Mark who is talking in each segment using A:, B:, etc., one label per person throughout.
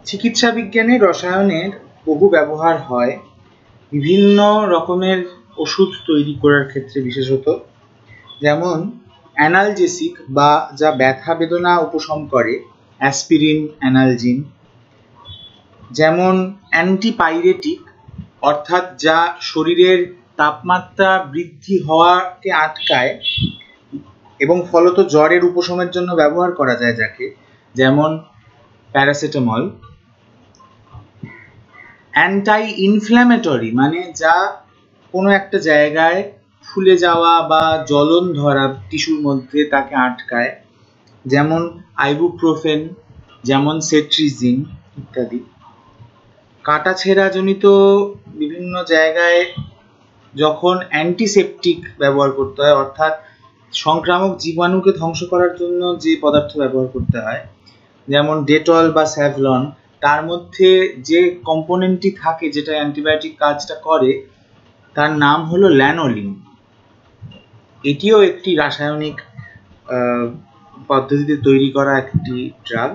A: চিকিৎসা বিজ্ঞানে রসায়নের বহু ব্যবহার হয় বিভিন্ন রকমের ওষুধ তৈরি করার ক্ষেত্রে, বিশেষত যেমন অ্যানালজেসিক বা যা ব্যথা বেদনা উপশম করে, অ্যাসপিরিন, অ্যানালজিন, যেমন অ্যান্টিপাইরেটিক অর্থাৎ যা শরীরের তাপমাত্রা বৃদ্ধি হওয়াকে আটকায় এবং ফলত জ্বরের উপশমের জন্য ব্যবহার করা যায় যাকে, যেমন প্যারাসিটামল। অ্যান্টাই ইনফ্ল্যামেটরি মানে যা কোনো একটা জায়গায় ফুলে যাওয়া বা জ্বলন ধরা টিস্যুর মধ্যে তাকে আটকায়, যেমন আইবুপ্রোফেন, যেমন সেট্রিজিন ইত্যাদি। কাটাছেঁড়া জনিত বিভিন্ন জায়গায় যখন অ্যান্টিসেপটিক ব্যবহার করতে হয়, অর্থাৎ সংক্রামক জীবাণুকে ধ্বংস করার জন্য যে পদার্থ ব্যবহার করতে হয়, যেমন ডেটল বা স্যাভলন, তার মধ্যে যে কম্পোনেন্টটি থাকে যেটা অ্যান্টিবায়োটিক কাজটা করে তার নাম হলো ল্যানোলিন। এটিও একটি রাসায়নিক পদ্ধতিতে তৈরি করা একটি ড্রাগ।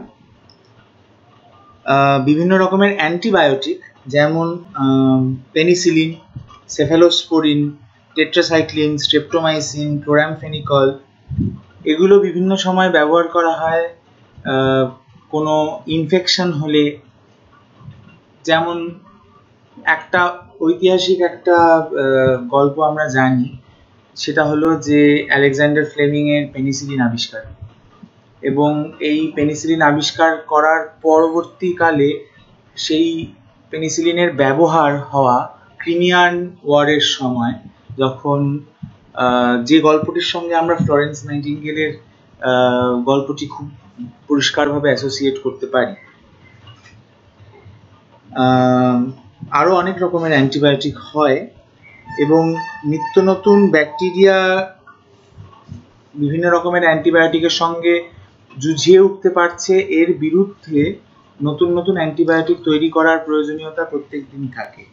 A: বিভিন্ন রকমের অ্যান্টিবায়োটিক যেমন penicillin, cephalosporin, tetracycline, streptomycin, chloramphenicol, এগুলো বিভিন্ন সময় ব্যবহার করা হয় কোনো ইনফেকশন হলে। যেমন একটা ঐতিহাসিক একটা গল্প আমরা জানি, সেটা হলো যে আলেকজান্ডার ফ্লেমিং এর পেনিসিলিন আবিষ্কার, এবং এই পেনিসিলিন আবিষ্কার করার পরবর্তীকালে সেই পেনিসিলিনের ব্যবহার হওয়া ক্রিমিয়ান ওয়ারের সময়, যখন যে গল্পটির সঙ্গে আমরা ফ্লোরেন্স নাইটিঙ্গেলের গল্পটি খুব পরিষ্কারভাবে অ্যাসোসিয়েট করতে পারি। আরও অনেক রকমের অ্যান্টিবায়োটিক হয় এবং নিত্য নতুন ব্যাকটেরিয়া বিভিন্ন রকমের অ্যান্টিবায়োটিকের সঙ্গে যুঝিয়ে উঠতে পারছে, এর বিরুদ্ধে নতুন নতুন অ্যান্টিবায়োটিক তৈরি করার প্রয়োজনীয়তা প্রত্যেক দিন থাকে।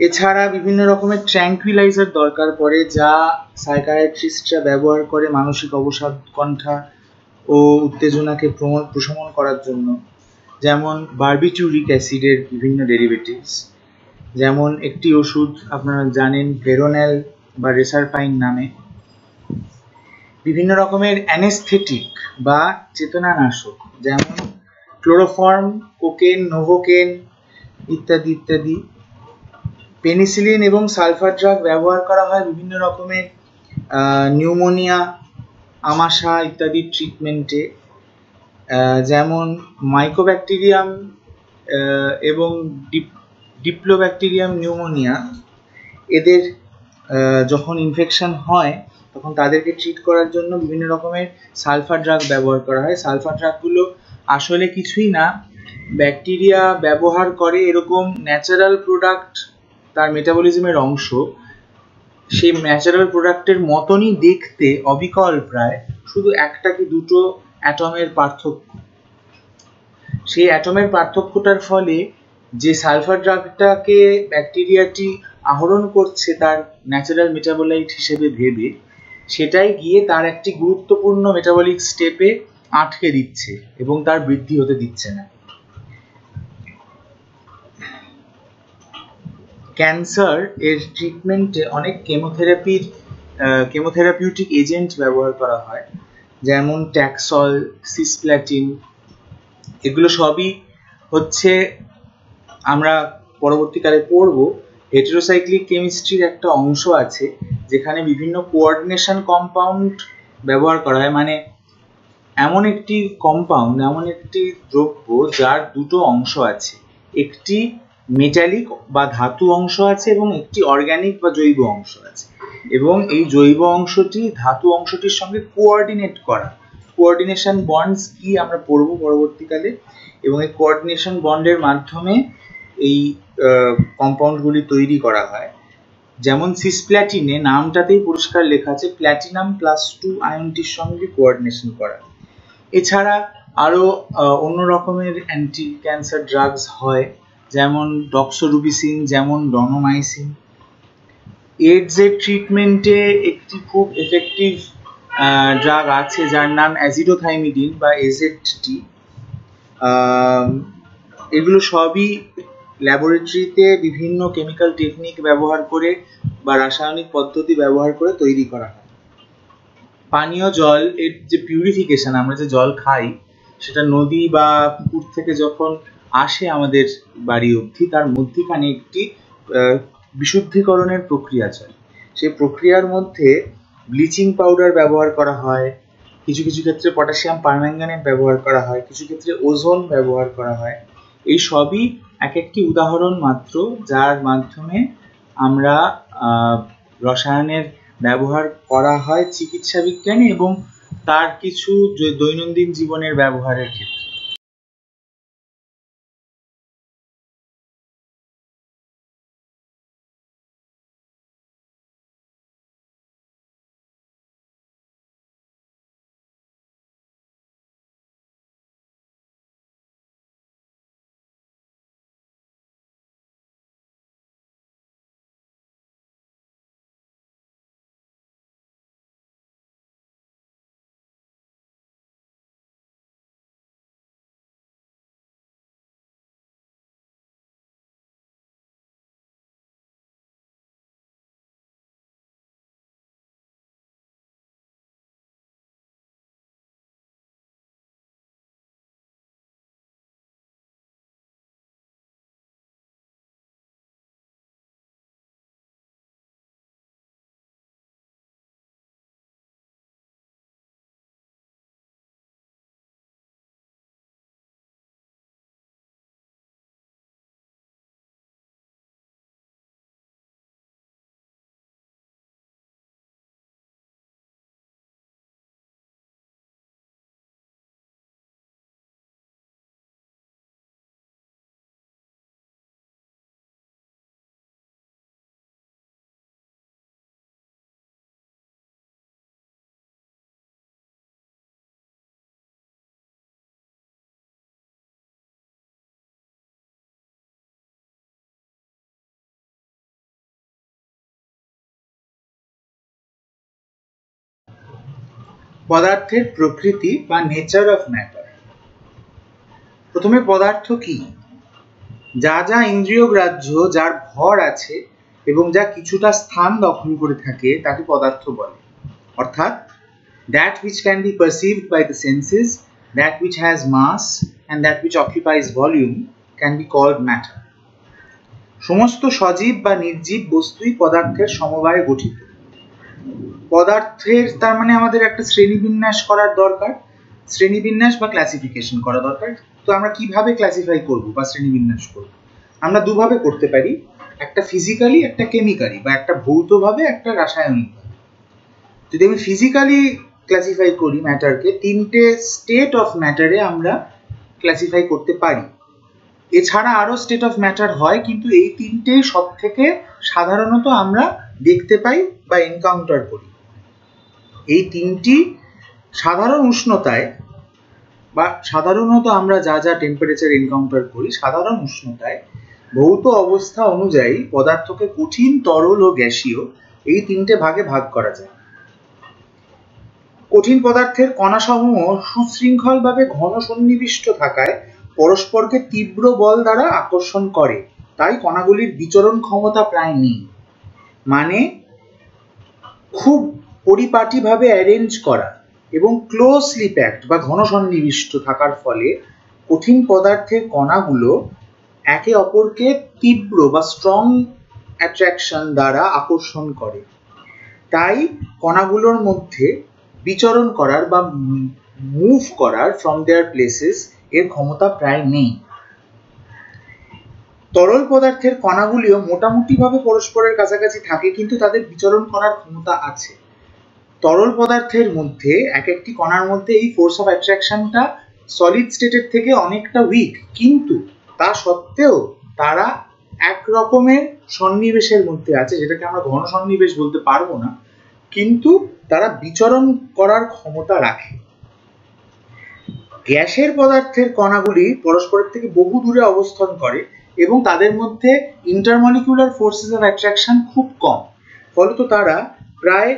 A: এছাড়া বিভিন্ন রকমের ট্র্যাঙ্কুইলাইজার দরকার পড়ে, যা সাইকিয়াট্রিস্টরা ব্যবহার করে মানসিক অবসাদ, উৎকণ্ঠা ও উত্তেজনাকে প্রশমন করার জন্য, যেমন বারবিটিউরিক অ্যাসিডের বিভিন্ন ডেরিভেটিভস, যেমন একটি ওষুধ আপনারা জানেন ভেরোনেল বা রেসারপাইন নামে। বিভিন্ন রকমের অ্যানেস্থেটিক বা চেতনানাশক, যেমন ক্লোরোফর্ম, কোকেন, নোভোকেন ইত্যাদি ইত্যাদি। পেনিসিলিন এবং সালফার ড্রাগ ব্যবহার করা হয় বিভিন্ন রকমের নিউমোনিয়া, আমাশা ইত্যাদি ট্রিটমেন্টে, যেমন মাইকোব্যাকটেরিয়াম এবং ডিপ্লোব্যাকটেরিয়াম নিউমোনিয়া। এদের যখন ইনফেকশন হয় তখন তাদেরকে ট্রিট করার জন্য বিভিন্ন রকমের সালফার ড্রাগ ব্যবহার করা হয়। সালফার ড্রাগগুলো আসলে কিছুই না, ব্যাকটেরিয়া ব্যবহার করে এরকম ন্যাচারাল প্রোডাক্ট, তার মেটাবলিজমের অংশ, সেই ন্যাচারাল প্রোডাক্টের মতনই দেখতে, অবিকল প্রায়, শুধু একটা কি দুটো অ্যাটমের পার্থক্য। সেই অ্যাটমের পার্থক্যটার ফলে যে সালফার ড্রাগটাকে ব্যাকটেরিয়াটি আহরণ করছে তার ন্যাচারাল মেটাবোলাইট হিসেবে ভেবে, সেটাই গিয়ে তার একটি গুরুত্বপূর্ণ মেটাবলিক স্টেপে আটকে দিচ্ছে এবং তার বৃদ্ধি হতে দিচ্ছে না। ক্যান্সার এর ট্রিটমেন্টে অনেক কেমোথেরাপিউটিক এজেন্ট ব্যবহার করা হয়, যেমন ট্যাক্সল, সিসপ্ল্যাটিন। এগুলো সবই হচ্ছে, আমরা পরবর্তীকালে পড়ব, হেটেরোসাইক্লিক কেমিস্ট্রির একটা অংশ আছে যেখানে বিভিন্ন কোঅর্ডিনেশন কম্পাউন্ড ব্যবহার করা হয়। মানে এমন একটি কম্পাউন্ড, এমন একটি দ্রব্য যার দুটো অংশ আছে, একটি মেটালিক বা ধাতু অংশ আছে এবং একটি অর্গ্যানিক বা জৈব অংশ আছে, এবং এই জৈব অংশটি ধাতু অংশটির সঙ্গে কোঅর্ডিনেট করা। কোঅর্ডিনেশন বন্ডস কি আমরা পড়ব পরবর্তীকালে, এবং এই কোঅর্ডিনেশন বন্ডের মাধ্যমে এই কম্পাউন্ডগুলি তৈরি করা হয়। যেমন সিসপ্ল্যাটিনে নামটাতেই পরিষ্কার লেখা আছে প্ল্যাটিনাম +2 আয়নটির সঙ্গে কোঅর্ডিনেশন করা। এছাড়া আরও অন্য রকমের অ্যান্টি ক্যান্সার ড্রাগস হয়, যেমন ডক্সোরুবিসিন, যেমন ডনোমাইসিন। এইডসের ট্রিটমেন্টে একটি খুব এফেক্টিভ ড্রাগ আছে যার নাম অ্যাজিডোথাইমিডিন বা এজেডটি। এগুলো সবই ল্যাবরেটরিতে বিভিন্ন কেমিক্যাল টেকনিক ব্যবহার করে বা রাসায়নিক পদ্ধতি ব্যবহার করে তৈরি করা হয়। পানীয় জল এর যে পিউরিফিকেশন, আমরা যে জল খাই সেটা নদী বা পুকুর থেকে যখন আসে আমাদের বাড়ি অবধি, তার মধ্যিখানে একটি বিশুদ্ধিকরণের প্রক্রিয়া চলে। সেই প্রক্রিয়ার মধ্যে ব্লিচিং পাউডার ব্যবহার করা হয়, কিছু কিছু ক্ষেত্রে পটাশিয়াম পারম্যাঙ্গানেট ব্যবহার করা হয়, কিছু ক্ষেত্রে ওজোন ব্যবহার করা হয়। এই সবই এক একটি উদাহরণ মাত্র, যার মাধ্যমে আমরা রসায়নের ব্যবহার করা হয় চিকিৎসা বিজ্ঞানে এবং তার কিছু দৈনন্দিন জীবনের ব্যবহারের ক্ষেত্রে। পদার্থের প্রকৃতি বা নেচার অফ ম্যাটার। প্রথমে পদার্থ কি? যা যা ইন্দ্রিয় গ্রাহ্য, যার ভর আছে এবং যা কিছুটা স্থান দখল করে থাকে তাকে পদার্থ বলে। অর্থাৎ that which can be perceived by the senses, that which has mass and that which occupies volume can be called matter. সমস্ত সজীব বা নির্জীব বস্তুই পদার্থের সমবায়ে গঠিত। পদার্থের তার মানে আমাদের একটা শ্রেণীবিন্যাস করার দরকার, শ্রেণীবিন্যাস বা ক্লাসিফিকেশন করা দরকার। তো আমরা কিভাবে ক্লাসিফাই করব বা শ্রেণীবিন্যাস করব? আমরা দুভাবে করতে পারি, একটা ফিজিক্যালি, একটা কেমিক্যালি, বা একটা ভৌতভাবে, একটা রাসায়নিকভাবে। যদি আমি ফিজিক্যালি ক্লাসিফাই করি ম্যাটারকে, তিনটে স্টেট অফ ম্যাটারে আমরা ক্লাসিফাই করতে পারি। এছাড়া আরো স্টেট অফ ম্যাটার হয়, কিন্তু এই তিনটেই সব থেকে সাধারণত আমরা দেখতে পাই বা এনকাউন্টার করি। এই তিনটি সাধারণ উষ্ণতায় বা সাধারণত আমরা যা যা টেম্পারেচার এনকাউন্টার করি, সাধারণ উষ্ণতায় ভৌত অবস্থা অনুযায়ী পদার্থকে কঠিন, তরল ও গ্যাসীয় এই তিনটে ভাগে ভাগ করা যায়। কঠিন পদার্থের কণাসমূহ সুশৃঙ্খলভাবে ঘন সন্নিবিষ্ট থাকায় পরস্পরকে তীব্র বল দ্বারা আকর্ষণ করে, তাই কণাগুলির বিচরণ ক্ষমতা প্রায় নেই। মানে খুব পরিপাটিভাবে অ্যারেঞ্জ করা এবং ক্লোজলি প্যাকড বা ঘন সন্নিবিষ্ট থাকার ফলে কঠিন পদার্থের কণাগুলো একে অপরকে তীব্র বা স্ট্রং অ্যাট্রাকশন দ্বারা আকর্ষণ করে, তাই কণাগুলোর মধ্যে বিচরণ করার বা মুভ করার ফ্রম দেয়ার প্লেসেস এর ক্ষমতা প্রায় নেই। তরল পদার্থের কণাগুলিও মোটামুটিভাবে পরস্পরের কাছাকাছি থাকে, কিন্তু তাদের বিচরণ করার ক্ষমতা আছে। তরল পদার্থের মধ্যে এক একটি কণার মধ্যে এই ফোর্স অফ অ্যাট্রাকশনটা সলিড স্টেটের থেকে অনেকটা উইক, কিন্তু তা সত্ত্বেও তারা এক রকমের সন্নিবেশের মধ্যে আছে, যেটাকে আমরা ঘন সন্নিবেশ বলতে পারবো না, কিন্তু তারা বিচরণ করার ক্ষমতা রাখে। গ্যাসের পদার্থের কণাগুলি পরস্পরের থেকে বহু দূরে অবস্থান করে এবং তাদের মধ্যে ইন্টারমলিকুলার ফোর্সেস অফ অ্যাট্রাকশন খুব কম, ফলত তারা প্রায়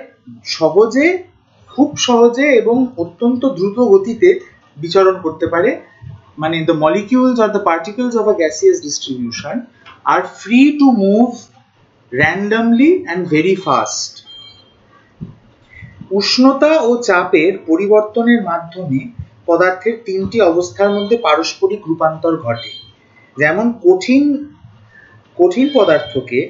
A: সহজে, খুব সহজে এবং অত্যন্ত দ্রুত গতিতে বিচরণ করতে পারে মানে the molecules or the particles of a gaseous distribution are free to move randomly and very fast. উষ্ণতা ও চাপের পরিবর্তনের মাধ্যমে পদার্থের তিনটি অবস্থার মধ্যে পারস্পরিক রূপান্তর ঘটে। যেমন কঠিন পদার্থকে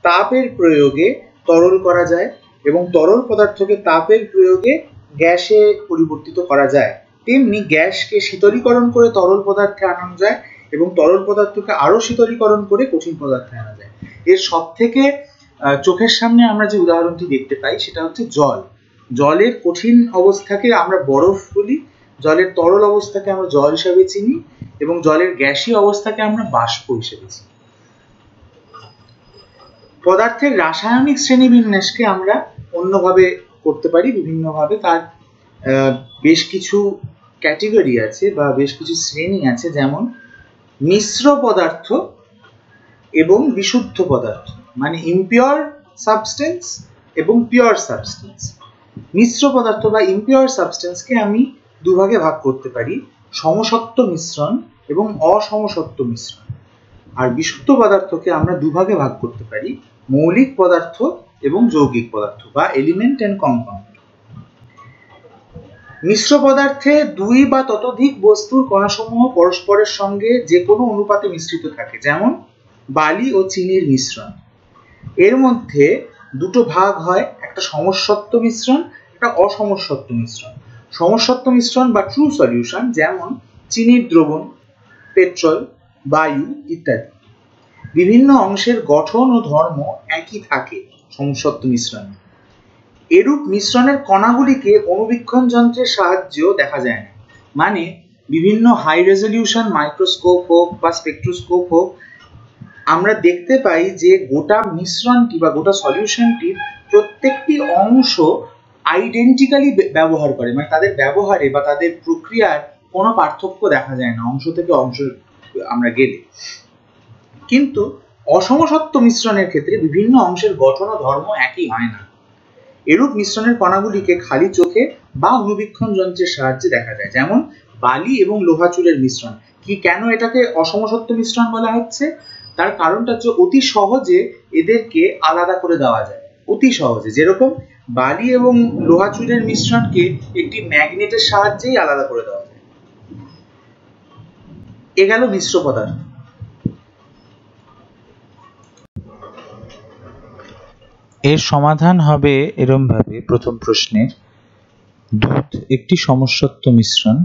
A: তাপের প্রয়োগে তরল করা যায় এবং তরল পদার্থকে তাপের প্রয়োগে গ্যাসে পরিবর্তিত করা যায়, তেমনি গ্যাসকে শীতলীকরণ করে তরল পদার্থে আনা যায় এবং তরল পদার্থকে আরো শীতলীকরণ করে কঠিন পদার্থে আনা যায়। এর সব থেকে চোখের সামনে আমরা যে উদাহরণটি দেখতে পাই সেটা হচ্ছে জল। জলের কঠিন অবস্থাকে আমরা বরফ বলি, জলের তরল অবস্থাকে আমরা জল হিসাবে চিনি এবং জলের গ্যাসীয় অবস্থাকে আমরা বাষ্প হিসেবে চিনি। পদার্থের রাসায়নিক শ্রেণীবিন্যাসকে আমরা অন্যভাবে করতে পারি, বিভিন্নভাবে। তার বেশ কিছু ক্যাটেগরি আছে বা বেশ কিছু শ্রেণী আছে, যেমন মিশ্র পদার্থ এবং বিশুদ্ধ পদার্থ, মানে ইমপিওর সাবস্টেন্স এবং পিওর সাবস্টেন্স। মিশ্র পদার্থ বা ইমপিওর সাবস্টেন্সকে আমি দুভাগে ভাগ করতে পারি, সমসত্ব মিশ্রণ এবং অসমসত্ব মিশ্রণ। আর বিশুদ্ধ পদার্থকে আমরা দুভাগে ভাগ করতে পারি, মৌলিক পদার্থ এবং যৌগিক পদার্থ বা এলিমেন্ট এন্ড কম্পাউন্ড। মিশ্র পদার্থে দুই বা ততোধিক বস্তুর কণাসমূহ পরস্পরের সঙ্গে যে কোনো অনুপাতে মিশ্রিত থাকে, যেমন বালি ও চিনির মিশ্রণ। এর মধ্যে দুটো ভাগ হয়, একটা সমসত্ব মিশ্রণ, একটা অসমসত্ব মিশ্রণ। সমসত্ব মিশ্রণ বা ট্রু সলিউশন যেমন চিনির দ্রবণ, পেট্রোল, বায়ু ইত্যাদি। বিভিন্ন অংশের গঠন ও ধর্ম একই থাকে সমসত্ব মিশ্রণে। এরূপ মিশ্রণের কণাগুলিকে অণুবীক্ষণ যন্ত্রের সাহায্যেও দেখা যায় না, মানে বিভিন্ন হাই রেজলিউশন মাইক্রোস্কোপ হোক বা স্পেকট্রোস্কোপ হোক, আমরা দেখতে পাই যে গোটা মিশ্রণটি বা গোটা সলিউশনটির প্রত্যেকটি অংশ আইডেন্টিক্যালি ব্যবহার করে, মানে তাদের ব্যবহারে বা তাদের প্রক্রিয়ার কোনো পার্থক্য দেখা যায় না অংশ থেকে অংশ আমরা গেলে। কিন্তু অসমসত্ব মিশ্রণের ক্ষেত্রে বিভিন্ন অংশের গঠন ও ধর্ম একই হয় না। এরূপ মিশ্রণের কণাগুলিকে খালি চোখে বা অণুবীক্ষণ যন্ত্রের সাহায্যে দেখা যায়, যেমন বালি এবং লোহা চুলের মিশ্রণ। কেন এটাকে অসমসত্ব মিশ্রণ বলা হচ্ছে? তার কারণটা হচ্ছে অতি সহজে এদেরকে আলাদা করে দেওয়া যায়, অতি সহজে। যেরকম বালি এবং লোহা চুলের মিশ্রণকে একটি ম্যাগনেটের সাহায্যেই আলাদা করে দেওয়া যায়। এ গেল মিশ্র পদার্থ।
B: এর সমাধান হবে এরম ভাবে, প্রথম প্রশ্নের, দুধ একটি সমসত্ব মিশ্রণ।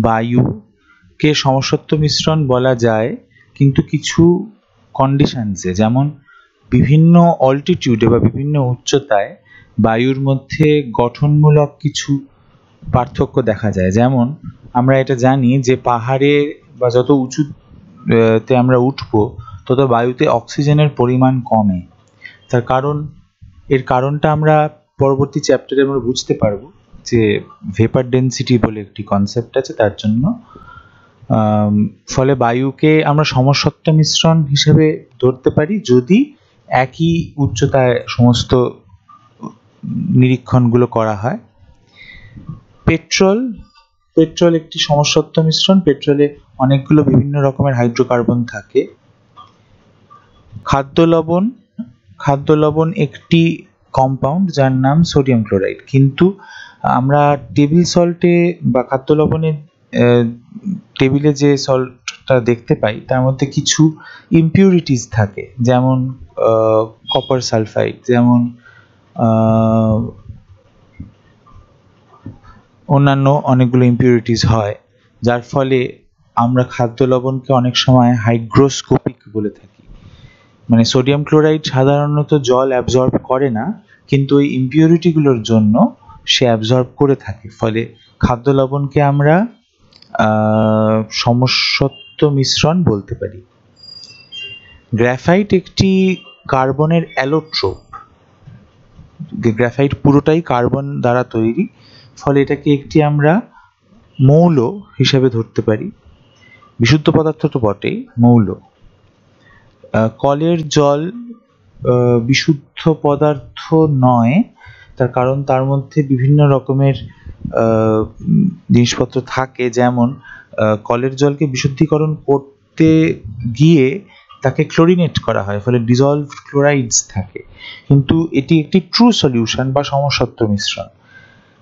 B: বায়ুকে সমসত্ব মিশ্রণ বলা যায়, কিন্তু কিছু কন্ডিশনসে, যেমন বিভিন্ন অল্টিটিউডে বা বিভিন্ন উচ্চতায় বায়ুর মধ্যে গঠনমূলক কিছু পার্থক্য দেখা যায়। যেমন আমরা এটা জানি যে পাহাড়ে বা যত উঁচুতে আমরা উঠবো তত বায়ুতে অক্সিজেনের পরিমাণ কমে। এর কারণটা আমরা পরবর্তী চ্যাপ্টারে আমরা বুঝতে পারবো, যে ভেপার ডেন্সিটি বলে একটি কনসেপ্ট আছে তার জন্য। ফলে বায়ুকে আমরা সমসত্ব মিশ্রণ হিসেবে ধরতে পারি যদি একই উচ্চতায় সমস্ত নিরীক্ষণগুলো করা হয়। পেট্রোল একটি সমসত্ব মিশ্রণ। পেট্রোলে অনেকগুলো বিভিন্ন রকমের হাইড্রোকার্বন থাকে। খাদ্য লবণ একটি কম্পাউন্ড যার নাম সোডিয়াম ক্লোরাইড, কিন্তু আমরা টেবিল সল্টে বা খাদ্য লবণের টেবিলে যে সল্টটা দেখতে পাই তার মধ্যে কিছু ইমপিউরিটিস থাকে, যেমন কপার সালফাইড, যেমন অন্যান্য অনেকগুলো ইমপিউরিটিস হয়, যার ফলে আমরা খাদ্য লবণকে অনেক সময় হাইগ্রোস্কোপিক বলে থাকি। মানে সোডিয়াম ক্লোরাইড সাধারণত জল অ্যাবজর্ব করে না, কিন্তু ওই ইমপিউরিটিগুলোর জন্য সে অ্যাবজর্ব করে থাকে, ফলে খাদ্য লবণকে আমরা সমসত্ব মিশ্রণ বলতে পারি। গ্রাফাইট একটি কার্বনের অ্যালোট্রোপ। গ্রাফাইট পুরোটাই কার্বন দ্বারা তৈরি, ফলে এটাকে একটি আমরা মৌল হিসেবে ধরতে পারি। বিশুদ্ধ পদার্থ তো বটেই, মৌল। কলের জল বিশুদ্ধ পদার্থ নয়, তার কারণ তার মধ্যে বিভিন্ন রকমের জিনিসপত্র থাকে, যেমন কলের জলকে বিশুদ্ধীকরণ করতে গিয়ে তাকে ক্লোরিনেট করা হয়, ফলে ডিজলভড ক্লোরাইডস থাকে, কিন্তু এটি একটি ট্রু সলিউশন বা সমসত্ব মিশ্রণ,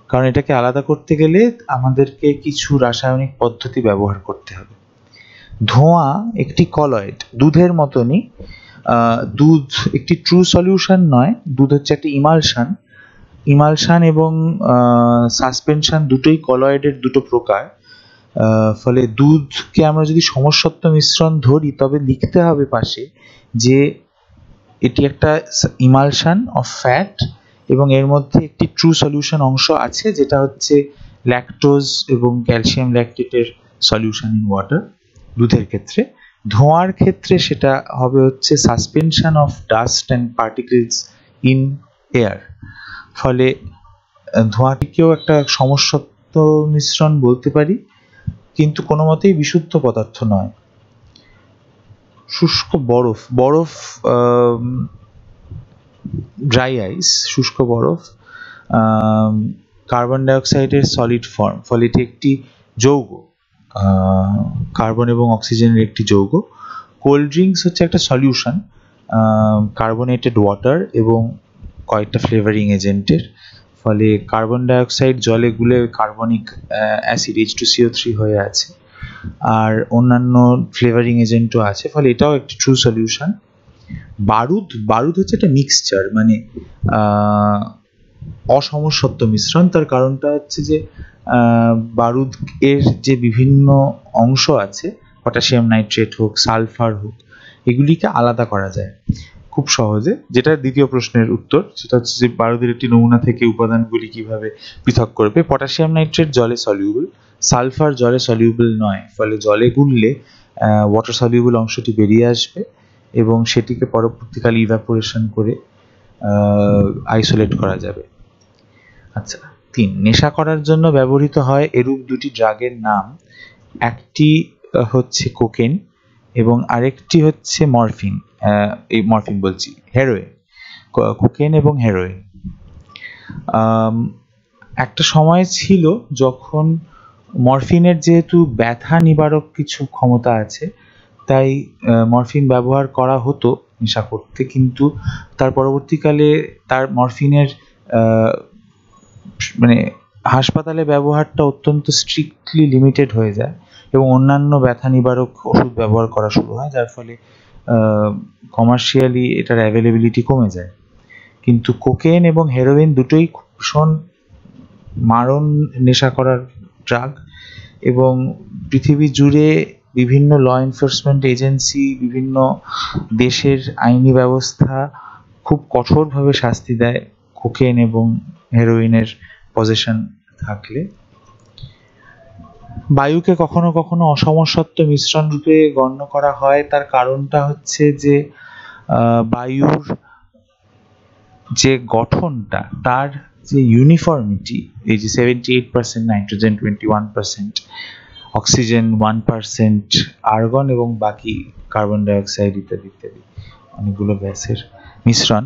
B: কারণ এটাকে আলাদা করতে গেলে আমাদেরকে কিছু রাসায়নিক পদ্ধতি ব্যবহার করতে হবে। ধোঁয়া একটি কলয়েড, দুধের মতনই। দুধ একটি ট্রু সলিউশন নয়, দুধ হচ্ছে একটি ইমালশন এবং সাসপেনশন দুটোই কলয়েডের দুটো প্রকার। ফলে দুধকে আমরা যদি সমসত্ব মিশ্রণ ধরি তবে লিখতে হবে পাশে যে এটি একটা ইমালশন অফ ফ্যাট এবং এর মধ্যে একটি ট্রু সলিউশন অংশ আছে, যেটা হচ্ছে ল্যাকটোজ এবং ক্যালসিয়াম ল্যাকটেটের সলিউশন ইন ওয়াটার দুধের ক্ষেত্রে। ধোঁয়ার ক্ষেত্রে সেটা হবে হচ্ছে suspension of dust and particles in air. ফলে ধোঁয়াটিকেও একটা সমসত্ব মিশ্রণ বলতে পারি, কিন্তু কোনো মতেই বিশুদ্ধ পদার্থ নয়। শুষ্ক বরফ ড্রাই আইস, শুষ্ক বরফ কার্বন ডাইঅক্সাইডের সলিড ফর্ম, ফলে এটি একটি যৌগ, কার্বন এবং অক্সিজেনের একটি যৌগ। কোল্ড ড্রিঙ্কস হচ্ছে একটা সলিউশন কার্বনেটেড ওয়াটার এবং কয়েকটা ফ্লেভারিং এজেন্টের, ফলে কার্বন ডাইঅক্সাইড জলে গুলে কার্বনিক অ্যাসিড H2CO3 হয়ে আছে, আর অন্যান্য ফ্লেভারিং এজেন্টও আছে, ফলে এটাও একটি ট্রু সলিউশন। বারুদ হচ্ছে একটা মিক্সচার, মানে অসমসত্ব মিশ্রণ। তার কারণটা হচ্ছে যে বারুদ এর যে বিভিন্ন অংশ আছে, পটাশিয়াম নাইট্রেট হোক, সালফার হোক, এগুলিকে আলাদা করা যায় খুব সহজে, যেটা দ্বিতীয় প্রশ্নের উত্তর। সেটা হচ্ছে যে বারুদের একটি নমুনা থেকে উপাদানগুলি কিভাবে পৃথক করবে। পটাশিয়াম নাইট্রেট জলে সলিউবল, সালফার জলে সলিউবল নয়, ফলে জলে গুললে ওয়াটার সলিউবল অংশটি বেরিয়ে আসবে এবং সেটিকে পরবর্তীকালে ইভাপোরেশন করে আইসোলেট করা যাবে। আচ্ছা, 3, নেশা করার জন্য ব্যবহৃত হয় এরূপ দুটি ড্রাগের নাম। একটি হচ্ছে কোকেন এবং আরেকটি হচ্ছে মরফিন। হেরোইন। কোকেন এবং হেরোইন। একটা সময় ছিল যখন মরফিনের যেহেতু ব্যথা নিবারক কিছু ক্ষমতা আছে, তাই মরফিন ব্যবহার করা হতো নেশা করতে, কিন্তু তার পরবর্তীকালে তার মরফিনের মানে হাসপাতালে ব্যবহারটা অত্যন্ত স্ট্রিক্টলি লিমিটেড হয়ে যায় এবং অন্যান্য ব্যথা নিবারক ওষুধ ব্যবহার করা শুরু হয়, যার ফলে কমার্শিয়ালি এটার অ্যাভেলেবিলিটি কমে যায়। কিন্তু কোকেন এবং হেরোইন দুটোই ভীষণ মারণ নেশা করার ড্রাগ এবং পৃথিবী জুড়ে বিভিন্ন ল এনফোর্সমেন্ট এজেন্সি, বিভিন্ন দেশের আইনি ব্যবস্থা খুব কঠোরভাবে শাস্তি দেয় কোকেন এবং হেরোইনের পজেশন থাকলে। বায়ুকে কখনো কখনো অসমসত্ব মিশ্রণ রূপে গণ্য করা হয়। তার কারণটা হচ্ছে যে বায়ুর যে গঠনটা, তার যে ইউনিফর্মিটি, এই যে 78% নাইট্রোজেন, 21% অক্সিজেন, 1% আর্গন এবং বাকি কার্বন ডাইঅক্সাইড ইত্যাদি ইত্যাদি অনেকগুলো গ্যাসের মিশ্রণ,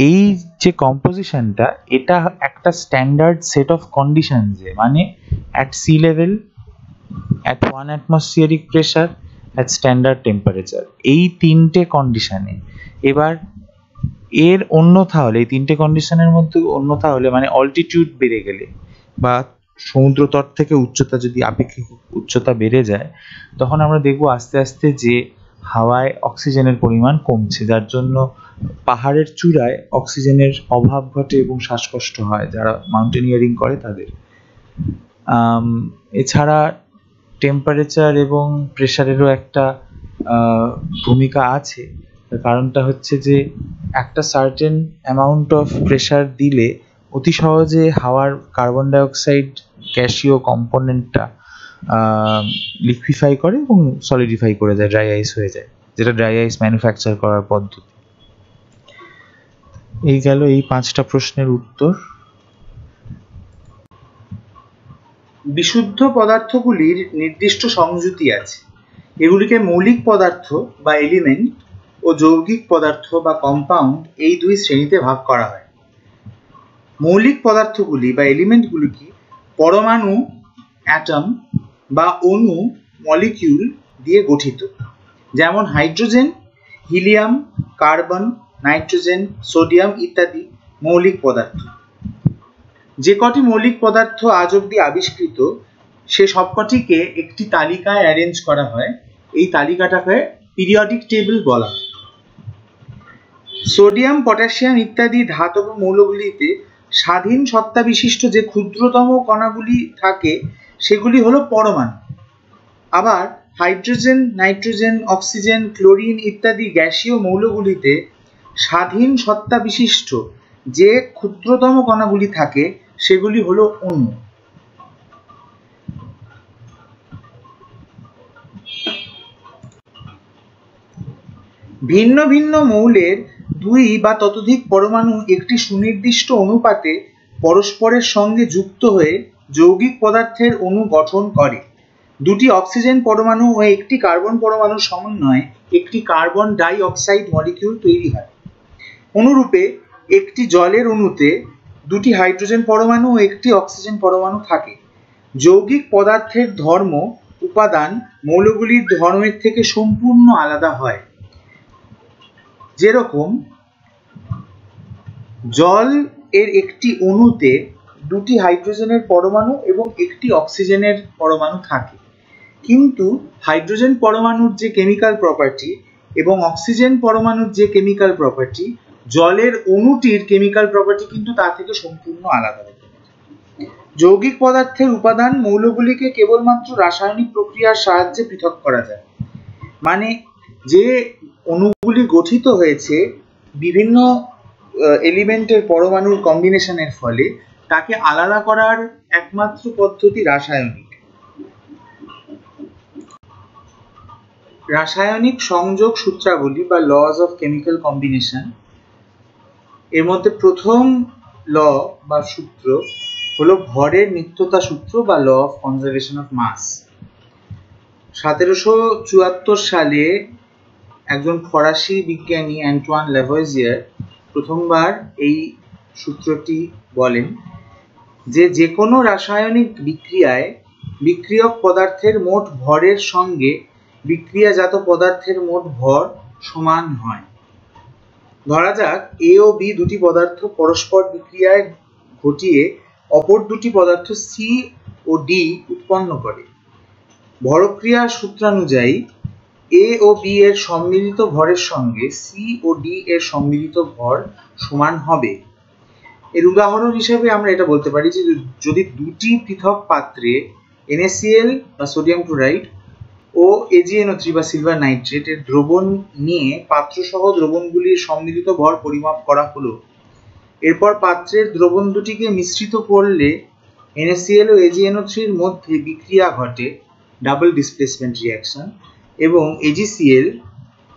B: এই যে কম্পোজিশনটা, এটা একটা স্ট্যান্ডার্ড সেট অফ কন্ডিশনসে, মানে at sea level, at 1 atmospheric pressure, at standard temperature, এই তিনটে কন্ডিশনে। এবার এর অন্যথা হলে, এই তিনটে কন্ডিশনের মধ্যে অন্যথা হলে, মানে অল্টিটিউড বেড়ে গেলে বা সমুদ্রতট থেকে উচ্চতা যদি আপেক্ষিক উচ্চতা বেড়ে যায়, তখন আমরা দেখব আস্তে আস্তে যে হাওয়ায় অক্সিজেনের পরিমাণ কমছে, যার জন্য পাহাড়ের চূড়ায় অক্সিজেনের অভাব ঘটে এবং শ্বাসকষ্ট হয় যারা মাউন্টেনিয়ারিং করে তাদের। এছাড়া টেম্পারেচার এবং প্রেশারেরও একটা ভূমিকা আছে। কারণটা হচ্ছে যে একটা সার্টেন অ্যামাউন্ট অফ প্রেশার দিলে অতি সহজে হাওয়ার কার্বন ডাইঅক্সাইড গ্যাসীয় কম্পোনেন্টটা লিকুইফাই করে এবং সলিডিফাই করে যায়, ড্রাই আইস হয়ে যায়, যেটা ড্রাই আইস ম্যানুফ্যাকচার করার পদ্ধতি। এই গেল এই 5টা প্রশ্নের উত্তর।
A: বিশুদ্ধ পদার্থগুলির নির্দিষ্ট সংযুতি আছে। এগুলিকে মৌলিক পদার্থ বা এলিমেন্ট ও যৌগিক পদার্থ বা কম্পাউন্ড, এই দুই শ্রেণীতে ভাগ করা হয়। মৌলিক পদার্থগুলি বা এলিমেন্টগুলি কি পরমাণু অ্যাটম বা অণু মলিকিউল দিয়ে গঠিত, যেমন hydrogen, helium, carbon, nitrogen, sodium ইত্যাদি মৌলিক পদার্থ। যে কটি মৌলিক পদার্থ আজ অব্দি আবিষ্কৃত সে সবকটিকে একটি তালিকায় অ্যারেঞ্জ করা হয়। এই তালিকাটাকে পিরিয়ডিক টেবিল বলা হয়। সোডিয়াম, পটাশিয়াম ইত্যাদি ধাতব মৌলগুলিতে স্বাধীন সত্তা বিশিষ্ট যে ক্ষুদ্রতম কণাগুলি থাকে সেগুলি হলো পরমাণু। আবার হাইড্রোজেন, নাইট্রোজেন, অক্সিজেন, ক্লোরিন ইত্যাদি গ্যাসীয় মৌলগুলিতে স্বাধীন সত্তা বিশিষ্ট যে ক্ষুদ্রতম কণাগুলি থাকে সেগুলি হলো অণু। ভিন্ন ভিন্ন মৌলের দুই বা ততোধিক পরমাণু একটি সুনির্দিষ্ট অনুপাতে পরস্পরের সঙ্গে যুক্ত হয়ে যৌগিক পদার্থের অণু গঠন করে। দুটি অক্সিজেন পরমাণু ও একটি কার্বন পরমাণুর সমন্বয়ে একটি কার্বন ডাই অক্সাইড মলিকিউল তৈরি হয়। অনুরূপে একটি জলের অণুতে দুটি হাইড্রোজেন পরমাণু ও একটি অক্সিজেন পরমাণু থাকে। যৌগিক পদার্থের ধর্ম উপাদান মৌলগুলির ধর্মের থেকে সম্পূর্ণ আলাদা হয়। যেরকম জল এর একটি অণুতে দুটি হাইড্রোজেনের পরমাণু এবং একটি অক্সিজেনের পরমাণু থাকে, কিন্তু হাইড্রোজেন পরমাণুর যে কেমিক্যাল প্রপার্টি এবং অক্সিজেন পরমাণুর যে কেমিক্যাল প্রপার্টি, জলের অণুটির কেমিক্যাল প্রপার্টি কিন্তু তা থেকে সম্পূর্ণ আলাদা। যৌগিক পদার্থের উপাদান মৌলগুলিকে কেবলমাত্র রাসায়নিক প্রক্রিয়ার সাহায্যে পৃথক করা যায়। মানে যে অণুগুলি গঠিত হয়েছে বিভিন্ন এলিমেন্টের পরমাণুর কম্বিনেশনের ফলে, তাকে আলাদা করার একমাত্র পদ্ধতি রাসায়নিক। রাসায়নিক সংযোগ সূত্রাবলী বা লজ অফ কেমিক্যাল কম্বিনেশন, এর মধ্যে প্রথম ল বা সূত্র হলো ভরের নিত্যতা সূত্র বা law of conservation of mass. 1774 সালে একজন ফরাসি বিজ্ঞানী অ্যান্টোয়ান ল্যাভয়েজিয়ার প্রথমবার এই সূত্রটি বলেন যে কোনো রাসায়নিক বিক্রিয়ায় বিক্রিয়ক পদার্থের মোট ভরের সঙ্গে বিক্রিয়াজাত পদার্থের মোট ভর সমান হয়। ধরা যাক এ ও বি দুটি পদার্থ পরস্পর বিক্রিয়ায় ঘটিয়ে অপর দুটি পদার্থ সি ও ডি উৎপন্ন করে। ভরক্রিয়ার সূত্রানুযায়ী এ ও বি এর সম্মিলিত ভরের সঙ্গে সি ও ডি এর সম্মিলিত ভর সমান হবে। এর উদাহরণ হিসেবে আমরা এটা বলতে পারি যে যদি দুটি পৃথক পাত্রে NaCl বা সোডিয়াম ক্লোরাইড ও AgNO3 বা সিলভার নাইট্রেট এর দ্রবণ নিয়ে পাত্রসহ দ্রবণগুলির সম্মিলিত ভর পরিমাপ করা হলো। এরপর পাত্রের দ্রবণ দুটিকে মিশ্রিত করলে NaCl ও AgNO3 এর মধ্যে বিক্রিয়া ঘটে, ডাবল ডিসপ্লেসমেন্ট রিঅ্যাকশন, এবং AgCl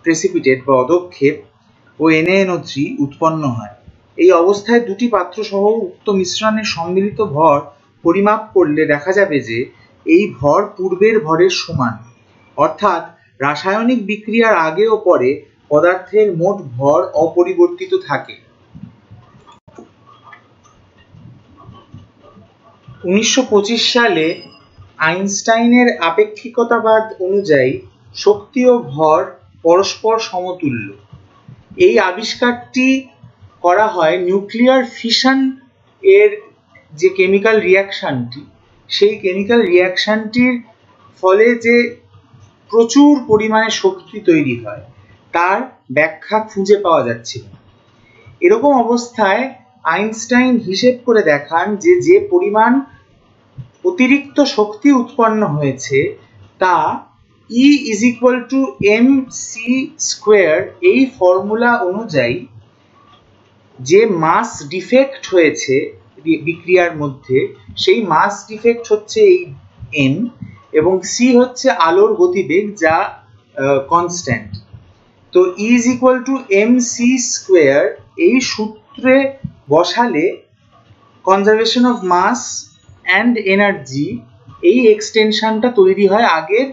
A: প্রেসিপিটেট বা অদক্ষেপ ও NaNO3 উৎপন্ন হয়। এই অবস্থায় দুটি পাত্র সহ উক্ত মিশ্রণের সম্মিলিত ভর পরিমাপ করলে দেখা যাবে যে এই ভর পূর্বের ভরের সমান, অর্থাৎ রাসায়নিক বিক্রিয়ার আগে ও পরে পদার্থের মোট ভর অপরিবর্তিত থাকে। 1925 সালে আইনস্টাইনের আপেক্ষিকতাবাদ অনুযায়ী শক্তি ও ভর পরস্পর সমতুল্য। এই আবিষ্কারটি করা হয় নিউক্লিয়ার ফিশন এর যে কেমিক্যাল রিঅ্যাকশনটি, সেই কেমিক্যাল রিঅ্যাকশনটির ফলে যে প্রচুর পরিমাণে শক্তি তৈরি হয় তার ব্যাখ্যা খুঁজে পাওয়া যাচ্ছিল। এরকম অবস্থায় আইনস্টাইন হিসেব করে দেখান যে পরিমাণ অতিরিক্ত শক্তি উৎপন্ন হয়েছে তা E = mc²। এই ফর্মুলা অনুযায়ী যে মাস ডিফেক্ট হয়েছে বিক্রিয়ার মধ্যে, সেই মাস ডিফেক্ট হচ্ছে এই m, এবং c হচ্ছে আলোর গতিবেগ যা কনস্ট্যান্ট। তো E = mc², এই সূত্রে বসালে conservation of mass and energy এই এক্সটেনশনটা তৈরি হয় আগের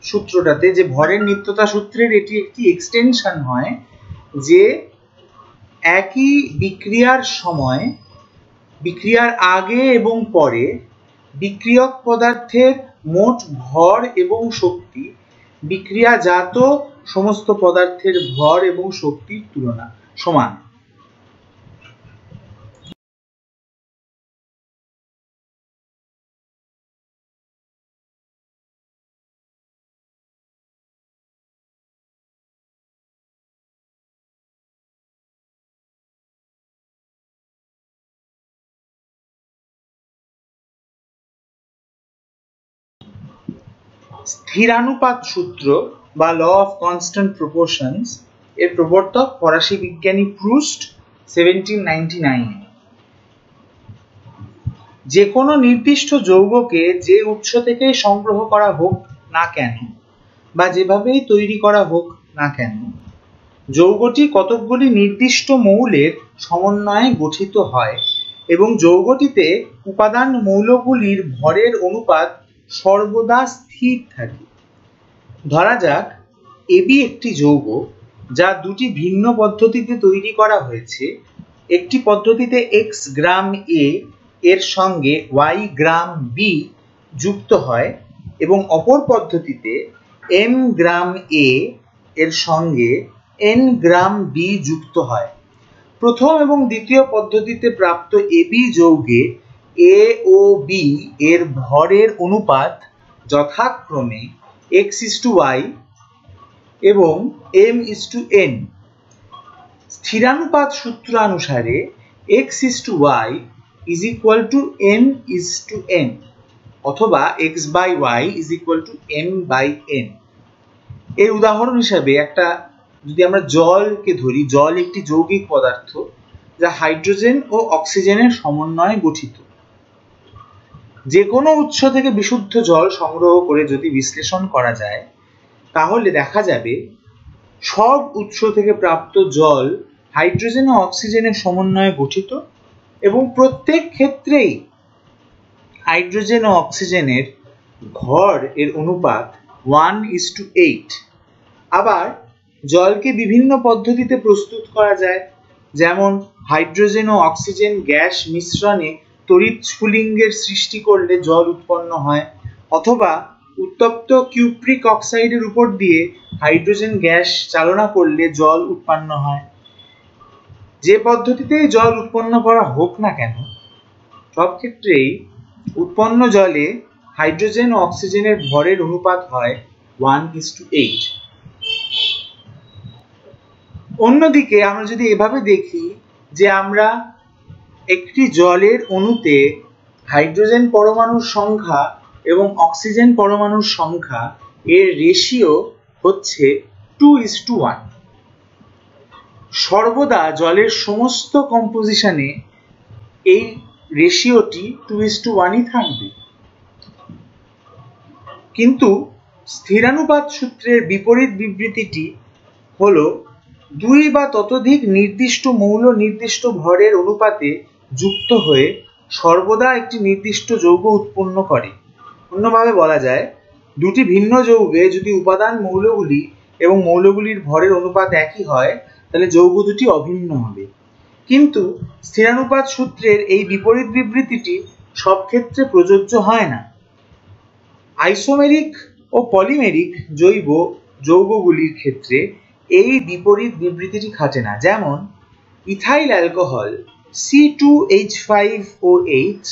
A: সূত্রটাতে, যে ভরের নিত্যতা সূত্রের এটি একটি এক্সটেনশন হয়, যে একই বিক্রিয়ার সময়, বিক্রিয়ার আগে এবং পরে বিক্রিয়ক পদার্থের মোট ভর এবং শক্তি বিক্রিয়াজাত সমস্ত পদার্থের ভর এবং শক্তির তুলনা সমান। স্থিরানুপাত সূত্র বা ল অফ কনস্ট্যান্ট প্রপোর্শনস এর প্রবর্তক ফরাসি বিজ্ঞানী প্রুস্ট 1799। যে কোনো নির্দিষ্ট যৌগকে যে উৎস থেকে সংগ্রহ করা হোক না কেন বা যেভাবেই তৈরি করা হোক না কেন, যৌগটি কতকগুলি নির্দিষ্ট মৌলের সমন্বয়ে গঠিত হয় এবং যৌগটিতে উপাদান মৌলগুলির ভরের অনুপাত সর্বদা স্থির থাকে। ধরা যাক এবি একটি যৌগ যা দুটি ভিন্ন পদ্ধতিতে তৈরি করা হয়েছে। একটি পদ্ধতিতে x গ্রাম A এর সঙ্গে y গ্রাম B যুক্ত হয় এবং অপর পদ্ধতিতে m গ্রাম A এর সঙ্গে n গ্রাম B যুক্ত হয়। প্রথম এবং দ্বিতীয় পদ্ধতিতে প্রাপ্ত AB যৌগে A ও B এর ভরের অনুপাত যথাক্রমে x:y এবং m:n। স্থিরানুপাত সূত্রানুসারে x:y is equal to m:n অথবা x/y is equal to m/n। এর উদাহরণ হিসাবে যদি আমরা জলকে ধরি, জল একটি যৌগিক পদার্থ যা হাইড্রোজেন ও অক্সিজেনের সমন্বয়ে গঠিত। যে কোনো উৎস থেকে বিশুদ্ধ জল সংগ্রহ করে যদি বিশ্লেষণ করা যায় তাহলে দেখা যাবে সব উৎস থেকে প্রাপ্ত জল হাইড্রোজেন ও অক্সিজেনের সমন্বয়ে গঠিত এবং প্রত্যেক ক্ষেত্রেই হাইড্রোজেন ও অক্সিজেনের ভর এর অনুপাত 1:8। আবার জলকে বিভিন্ন পদ্ধতিতে প্রস্তুত করা যায়, যেমন হাইড্রোজেন ও অক্সিজেন গ্যাস মিশ্রণে তড়িৎ স্ফুলিঙ্গের সৃষ্টি করলে জল উৎপন্ন হয়, অথবা উত্তপ্ত কিউপ্রিক অক্সাইডের উপর দিয়ে হাইড্রোজেন গ্যাস চালনা করলে জল উৎপন্ন হয়। যে পদ্ধতিতেই জল উৎপন্ন করা হোক না কেন, সব ক্ষেত্রেই উৎপন্ন জলে হাইড্রোজেন ও অক্সিজেনের ভরের অনুপাত হয় 1:8। অন্যদিকে আমরা যদি এভাবে দেখি যে আমরা একটি জলের অণুতে হাইড্রোজেন পরমাণুর সংখ্যা এবং অক্সিজেন পরমাণুর সংখ্যা এর রেশিও হচ্ছে 2:1। সর্বদা জলের সমস্ত কম্পোজিশনে এই রেশিওটি 2:1ই থাকবে। কিন্তু স্থিরানুপাত সূত্রের বিপরীত বিবৃতিটি হলো দুই বা ততোধিক নির্দিষ্ট মৌল নির্দিষ্ট ভরের অনুপাতে যুক্ত হয়ে সর্বদা একটি নির্দিষ্ট যৌগ উৎপন্ন করে। অন্যভাবে বলা যায়, দুটি ভিন্ন যৌগে যদি উপাদান মৌলগুলি এবং মৌলগুলির ভরের অনুপাত একই হয় তাহলে যৌগ দুটি অভিন্ন হবে। কিন্তু স্থিরানুপাত সূত্রের এই বিপরীত বিবৃতিটি সব ক্ষেত্রে প্রযোজ্য হয় না। আইসোমেরিক ও পলিমেরিক জৈব যৌগগুলির ক্ষেত্রে এই বিপরীত বিবৃতিটি খাটে না। যেমন ইথাইল অ্যালকোহল C2H5OH,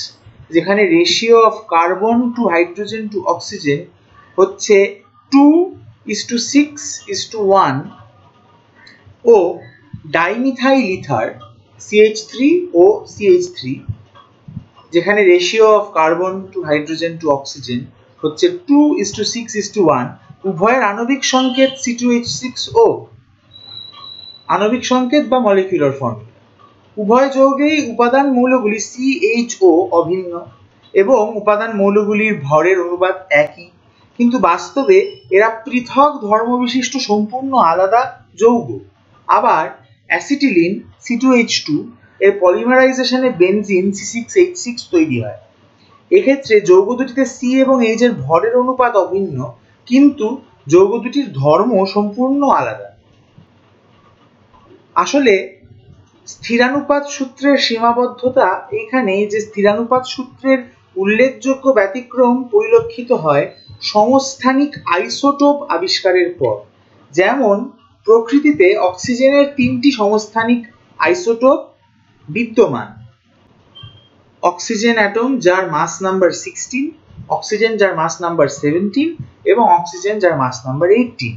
A: যেখানে ratio of carbon to hydrogen to oxygen হচ্ছে 2:6:1, ও ডাইমিথাইল ইথার CH3OCH3, যেখানে ratio of carbon to hydrogen to oxygen হচ্ছে 2:6:1, উভয়ের আণবিক সংকেত C2H6O, আণবিক সংকেত বা মলিকিউলার ফর্মুলা। উভয় যৌগেই উপাদান মৌলগুলি CHO অভিন্ন এবং উপাদান মৌলগুলির ভরের অনুপাত একই, কিন্তু বাস্তবে এরা পৃথক ধর্মবিশিষ্ট সম্পূর্ণ আলাদা যৌগ। আবার অ্যাসিটিলিন C2H2 এর পলিমারাইজেশনে বেনজিন C6H6 তৈরি হয়। এক্ষেত্রে যৌগ দুটিতে C এবং H এর ভরের অনুপাত অভিন্ন, কিন্তু যৌগ দুটির ধর্ম সম্পূর্ণ আলাদা। আসলে স্থিরানুপাত সূত্রের সীমাবদ্ধতা এখানে যে স্থিরানুপাত সূত্রের উল্লেখযোগ্য ব্যতিক্রম পরিলক্ষিত হয় সমস্থানিক আইসোটোপ আবিষ্কারের পর। যেমন প্রকৃতিতে অক্সিজেনের 3টি সমস্থানিক আইসোটোপ বিদ্যমান: অক্সিজেন অ্যাটম যার মাস নাম্বার 16, অক্সিজেন যার মাস নাম্বার 17 এবং অক্সিজেন যার মাস নাম্বার 18।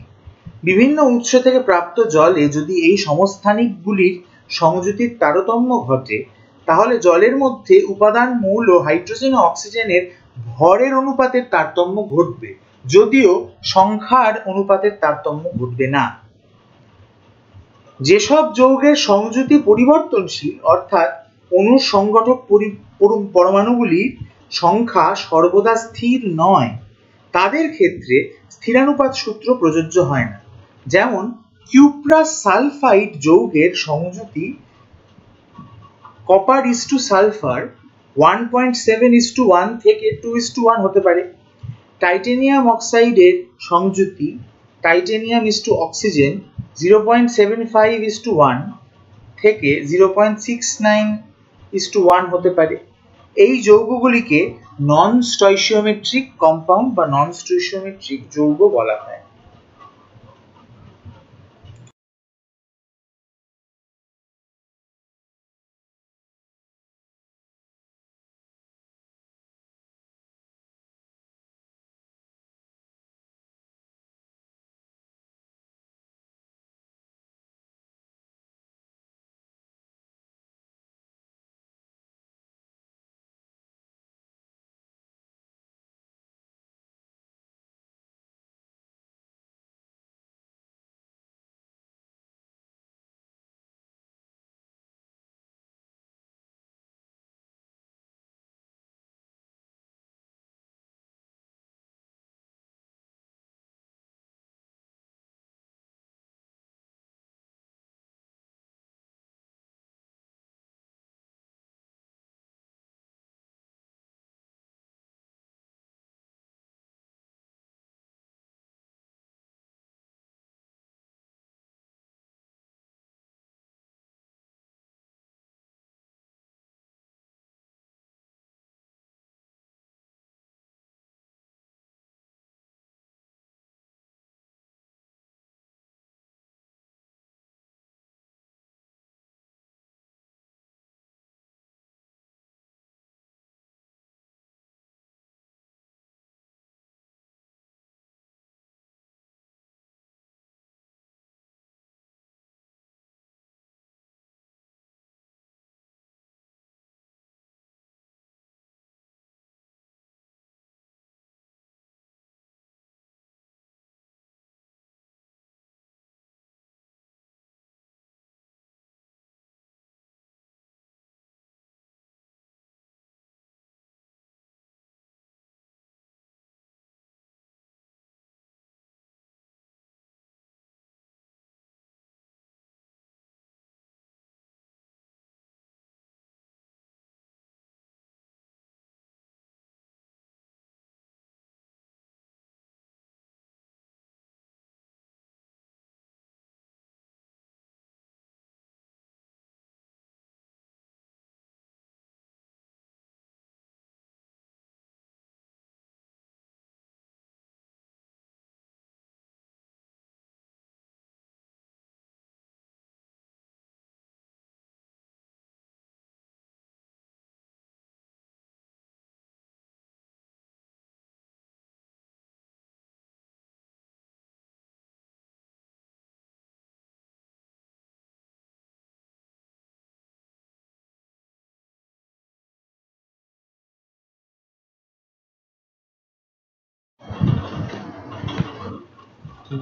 A: বিভিন্ন উৎস থেকে প্রাপ্ত জলে যদি এই সমস্থানিকগুলির সংযুতির তারতম্য ঘটে, তাহলে জলের মধ্যে উপাদান মৌল হাইড্রোজেন ও অক্সিজেনের ভরের অনুপাতের তারতম্য ঘটবে, যদিও সংখ্যার অনুপাতের তারতম্য ঘটবে না। যেসব যৌগের সংযুতি পরিবর্তনশীল, অর্থাৎ অণুর সংগঠক পরমাণুগুলির সংখ্যা সর্বদা স্থির নয়, তাদের ক্ষেত্রে স্থিরানুপাত সূত্র প্রযোজ্য হয় না। যেমন কিউপ্রাস সালফাইড যৌগের সংযুতি কপার ইস্টু সালফার 1.7:1 থেকে 2:1 হতে পারে। টাইটেনিয়াম অক্সাইডের সংযুতি টাইটেনিয়াম ইস্টু অক্সিজেন 0.75:1 থেকে 0.69:1 হতে পারে। এই যৌগগুলিকে নন স্টয়চিওমেট্রিক কম্পাউন্ড বা নন স্টয়চিওমেট্রিক যৌগ বলা হয়।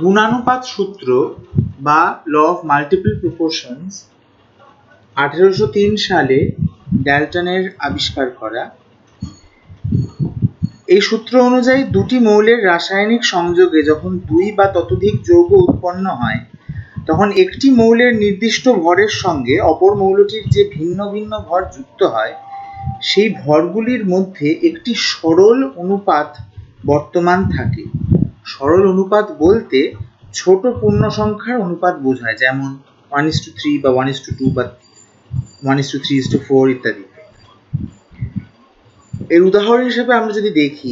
A: গুণানুপাত সূত্র বা ল অফ মাল্টিপল প্রপোর্শনস 1803 সালে ড্যালটনের আবিষ্কার করা। এই সূত্র অনুযায়ী দুটি মৌলের রাসায়নিক সংযোগে যখন দুই বা ততোধিক যৌগ উৎপন্ন হয়, তখন একটি মৌলের নির্দিষ্ট ভরের সঙ্গে অপর মৌলটির যে ভিন্ন ভিন্ন ভর যুক্ত হয়, সেই ভরগুলির মধ্যে একটি সরল অনুপাত বর্তমান থাকে। সরল অনুপাত বলতে ছোট পূর্ণ সংখ্যার অনুপাত বোঝায়, যেমন 1:3 বা 1:2 বা 1:3:4 ইত্যাদি। এর উদাহরণ হিসেবে আমরা যদি দেখি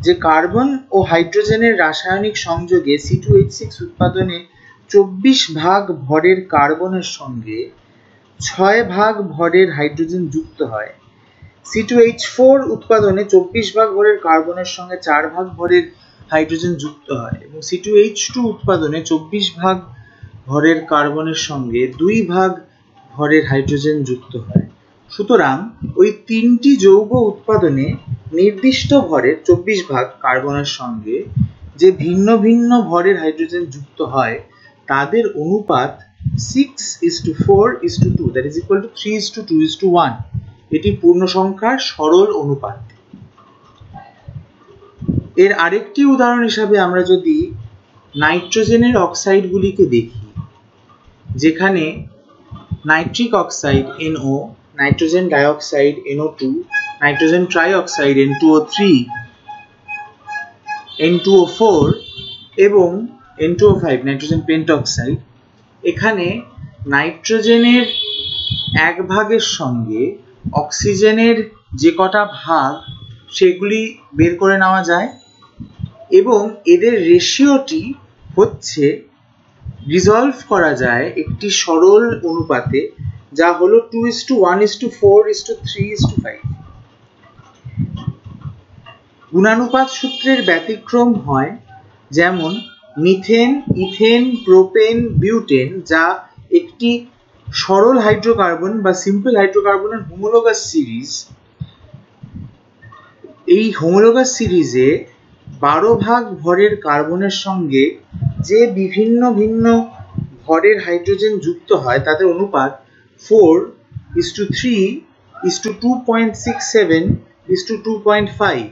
A: যে কার্বন ও হাইড্রোজেনের রাসায়নিক সংযোগে C2H6 উৎপাদনে 24 ভাগ ভরের কার্বনের সঙ্গে 6 ভাগ ভরের হাইড্রোজেন যুক্ত হয়। C2H4 উৎপাদনে 24 ভাগ ভরের কার্বনের সঙ্গে 4 ভাগ ভরের হাইড্রোজেন যুক্ত হয় এবং C2H2 উৎপাদনে 24 ভাগ ভরের কার্বনের সঙ্গে 2 ভাগ ভরের হাইড্রোজেন যুক্ত হয়। সুতরাং ওই তিনটি যৌগ উৎপাদনে নির্দিষ্ট ভরের 24 ভাগ কার্বনের সঙ্গে যে ভিন্ন ভিন্ন ভরের হাইড্রোজেন যুক্ত হয় তাদের অনুপাত 6:4:2, that is equal to 3:2:1। এটি পূর্ণ সংখ্যার সরল অনুপাত। এর আরেকটি উদাহরণ হিসাবে আমরা যদি নাইট্রোজেনের অক্সাইডগুলিকে দেখি, যেখানে nitric oxide NO, nitrogen dioxide NO2, nitrogen trioxide N2O3, N2O4 এবং N2O5 নাইট্রোজেন পেন্টঅক্সাইড। এখানে নাইট্রোজেনের এক ভাগের সঙ্গে অক্সিজেনের যে কটা ভাগ সেগুলি বের করে নেওয়া যায় এবং এদের রেশিওটি হচ্ছে রিজলভ করা যায় একটি সরল অনুপাতে, যা হলো 2:1:4:3:5। গুণানুপাত সূত্রের ব্যতিক্রম হয়, যেমন মিথেন, ইথেন, প্রোপেন, বিউটেন, যা একটি সরল হাইড্রোকার্বন বা সিম্পল হাইড্রোকার্বনের হোমোলোগাস সিরিজ। এই হোমোলোগাস সিরিজে 12 ভাগ ভরের কার্বনের সঙ্গে যে বিভিন্ন ভিন্ন ভরের হাইড্রোজেন যুক্ত হয় তাদের অনুপাত 4:3:2.67:2.5।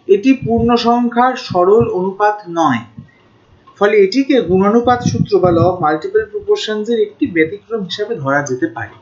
A: এটি পূর্ণ সংখ্যার সরল অনুপাত নয়, ফলে এটিকে গুণানুপাত সূত্র বা ল অফ মাল্টিপল প্রপোর্শনস এর একটি ব্যতিক্রম হিসাবে ধরা যেতে পারে।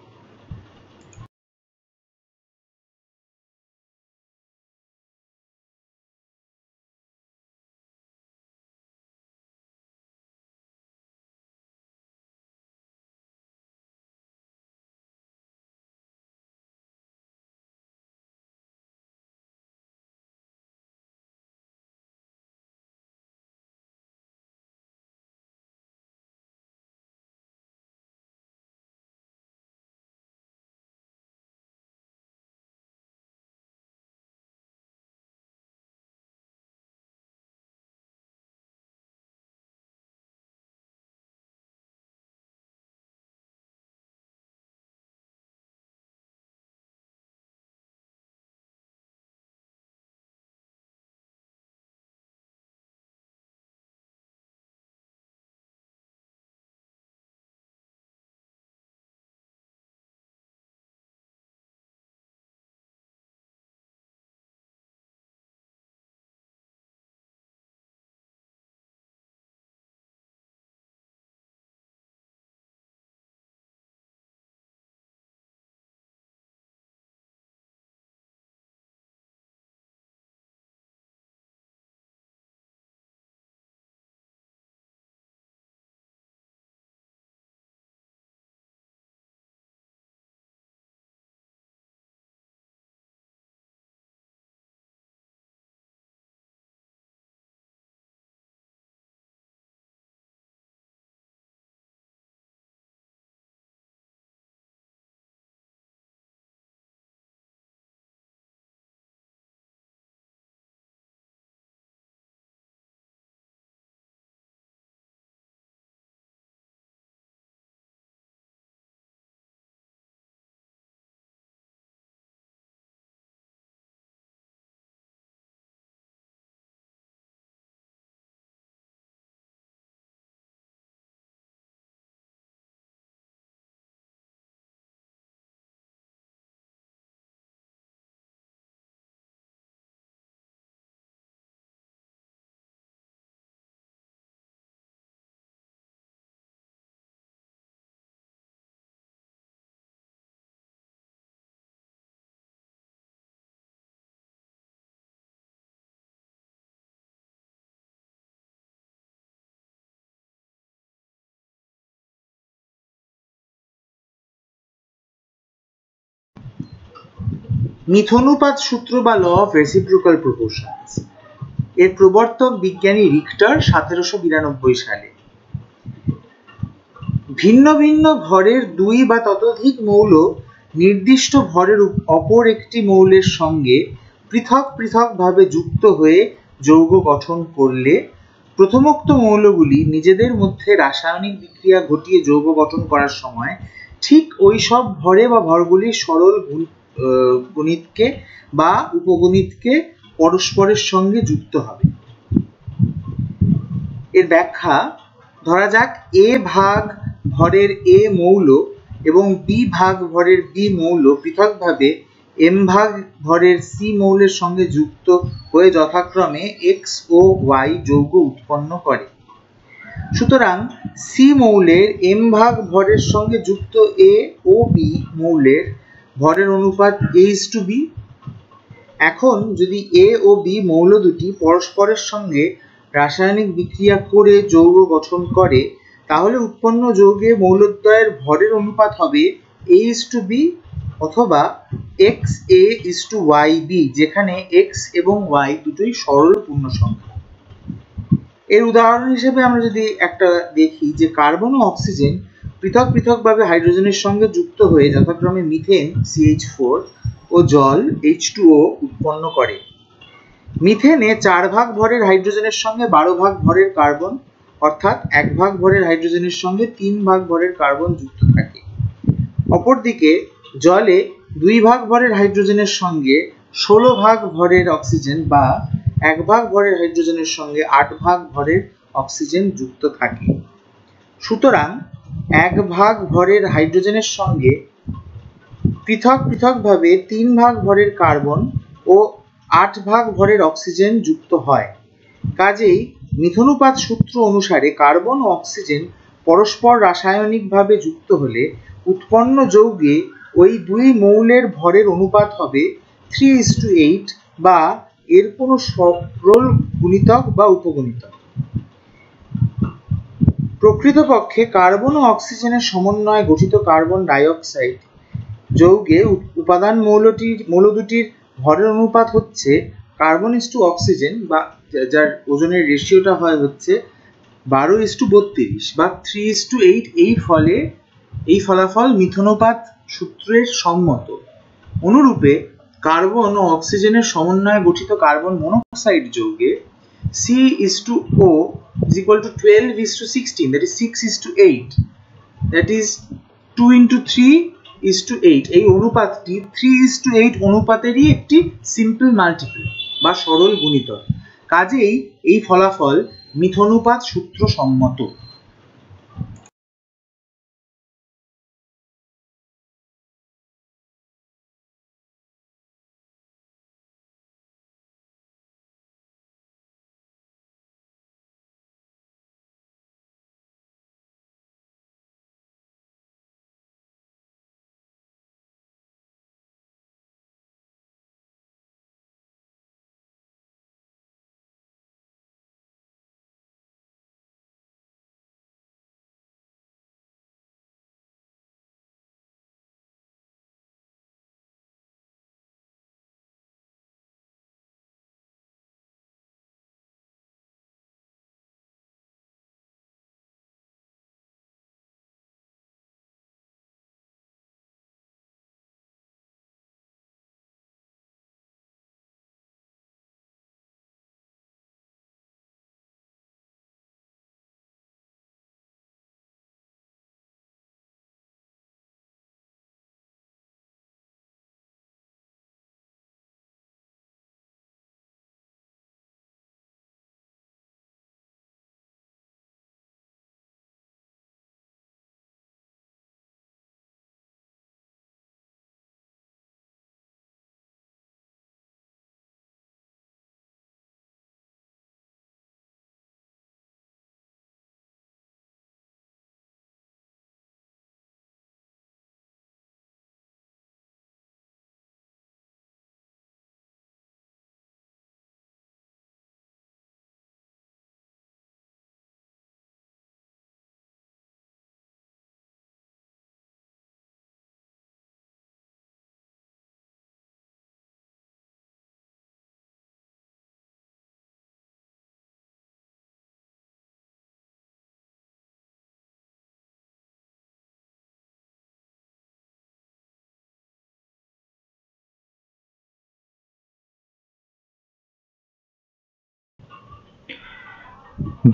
A: মিথনুপাত সূত্র বা ল অফ রেসিপ্রোকাল প্রপোর্শনস এর প্রবর্তক বিজ্ঞানী রিক্টার 1792 সালে। ভিন্ন ভিন্ন ভরের দুই বা ততোধিক মৌল নির্দিষ্ট ভরের অপর একটি মৌলের সঙ্গে পৃথক পৃথক ভাবে যুক্ত হয়ে যৌগ গঠন করলে প্রথমোক্ত মৌলগুলি নিজেদের মধ্যে রাসায়নিক বিক্রিয়া ঘটিয়ে যৌগ গঠন করার সময় ঠিক ওই সব ভরে বা ভরগুলির সরল গণিতকে বা উপগণিতকে পরস্পরের সঙ্গে যুক্ত হবে। এর ব্যাখ্যা, ধরা যাক এ ভাগ ভরের এ মৌল এবং বি ভাগ ভরের বি মৌল পৃথকভাবে এম ভাগ ভরের সি মৌলের সঙ্গে যুক্ত হয়ে যথাক্রমে এক্স ও ওয়াই যৌগ উৎপন্ন করে। সুতরাং সি মৌলের এম ভাগ ভরের সঙ্গে যুক্ত এ ও বি মৌলের ভরের অনুপাত A:B। এখন যদি এ ও বি মৌল দুটি পরস্পরের সঙ্গে রাসায়নিক বিক্রিয়া করে যৌগ গঠন করে, তাহলে উৎপন্ন যৌগে মৌলদ্বয়ের ভরের অনুপাত হবে A:B অথবা XA:YB, যেখানে X এবং Y দুটোই সরল পূর্ণসংখ্যা। এর উদাহরণ হিসেবে আমরা যদি একটা দেখি যে কার্বন ও অক্সিজেন পৃথক পৃথকভাবে হাইড্রোজেনের সঙ্গে যুক্ত হয়ে যথাক্রমে মিথেন CH4 ও জল H2O উৎপন্ন করে। মিথেনে 4 ভাগ ভরের হাইড্রোজেনের সঙ্গে 12 ভাগ ভরের কার্বন অর্থাৎ 1 ভাগ ভরের হাইড্রোজেনের সঙ্গে 3 ভাগ ভরের কার্বন যুক্ত থাকে। অপরদিকে জলে 2 ভাগ ভরের হাইড্রোজেনের সঙ্গে 16 ভাগ ভরের অক্সিজেন বা 1 ভাগ ভরের হাইড্রোজেনের সঙ্গে 8 ভাগ ভরের অক্সিজেন যুক্ত থাকে। সুতরাং 1 ভাগ ভরের হাইড্রোজেনের সঙ্গে পৃথক পৃথকভাবে 3 ভাগ ভরের কার্বন ও 8 ভাগ ভরের অক্সিজেন যুক্ত হয়। কাজেই মিথনুপাত সূত্র অনুসারে কার্বন ও অক্সিজেন পরস্পর রাসায়নিকভাবে যুক্ত হলে উৎপন্ন যৌগে ওই দুই মৌলের ভরের অনুপাত হবে 3:8 বা এর কোনো সরল গুণিতক বা উপগুণিতক। প্রকৃতপক্ষে কার্বন ও অক্সিজেনের সমন্বয়ে গঠিত কার্বন ডাই অক্সাইড যৌগে উপাদান মৌল দুটির ভরের অনুপাত হচ্ছে কার্বন:অক্সিজেন বা যার ওজনের রেশিওটা হয় হচ্ছে 12:32 বা 3:8। এই ফলাফল মিথনুপাত সূত্রের সম্মত। অনুরূপে কার্বন ও অক্সিজেনের সমন্বয়ে গঠিত কার্বন মনোক্সাইড যৌগে C:O is equal to 12:16, that is 6:8, that is 2:3:8। এই অনুপাতটি 3:8 অনুপাতেরই একটি সিম্পল মাল্টিপল বা সরল গুণিতক। কাজেই এই ফলাফল মিথনুপাত সূত্র সম্মত।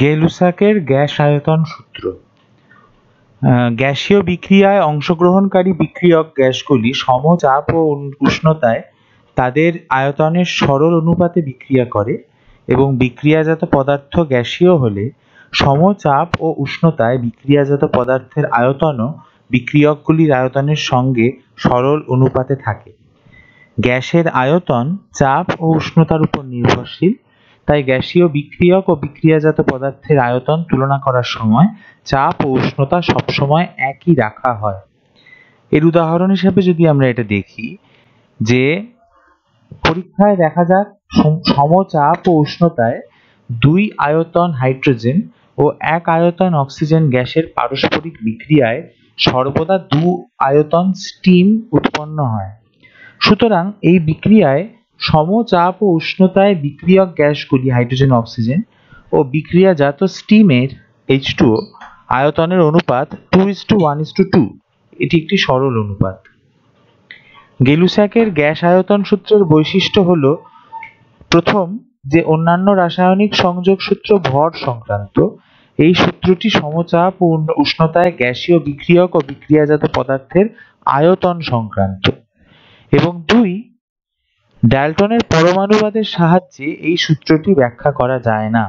B: গে-লুসাকের গ্যাস আয়তন সূত্র। গ্যাসীয় বিক্রিয়ায় অংশগ্রহণকারী বিক্রিয়ক গ্যাসগুলি সমচাপ ও উষ্ণতায় তাদের আয়তনের সরল অনুপাতে বিক্রিয়া করে এবং বিক্রিয়াজাত পদার্থ গ্যাসীয় হলে সমচাপ ও উষ্ণতায় বিক্রিয়াজাত পদার্থের আয়তনও বিক্রিয়কগুলির আয়তনের সঙ্গে সরল অনুপাতে থাকে। গ্যাসের আয়তন চাপ ও উষ্ণতার উপর নির্ভরশীল, তাই গ্যাসীয় বিক্রিয়ক ও বিক্রিয়াজাত পদার্থের আয়তন তুলনা করার সময় চাপ ও উষ্ণতা সবসময় একই রাখা হয়। এর উদাহরণ হিসেবে যদি আমরা এটা দেখি যে পরীক্ষায় দেখা যাক সমচাপ ও উষ্ণতায় 2 আয়তন হাইড্রোজেন ও 1 আয়তন অক্সিজেন গ্যাসের পারস্পরিক বিক্রিয়ায় সর্বদা 2 আয়তন স্টিম উৎপন্ন হয়। সুতরাং এই বিক্রিয়ায় সমচাপ ও উষ্ণতায় বিক্রিয়ক গ্যাসগুলি হাইড্রোজেন অক্সিজেন ও বিক্রিয়াজাত স্টিমের H2O আয়তনের অনুপাত 2:1:2। এটি একটি সরল অনুপাত। গে-লুসাকের গ্যাস আয়তন সূত্রের বৈশিষ্ট্য হল প্রথম যে অন্যান্য রাসায়নিক সংযোগ সূত্র ভর সংক্রান্ত, এই সূত্রটি সমচাপ ও উষ্ণতায় গ্যাসীয় বিক্রিয়ক ও বিক্রিয়াজাত পদার্থের আয়তন সংক্রান্ত, এবং 2 ডাল্টনের পরমাণুবাদের সাহায্যে এই সূত্রটি ব্যাখ্যা করা যায় না।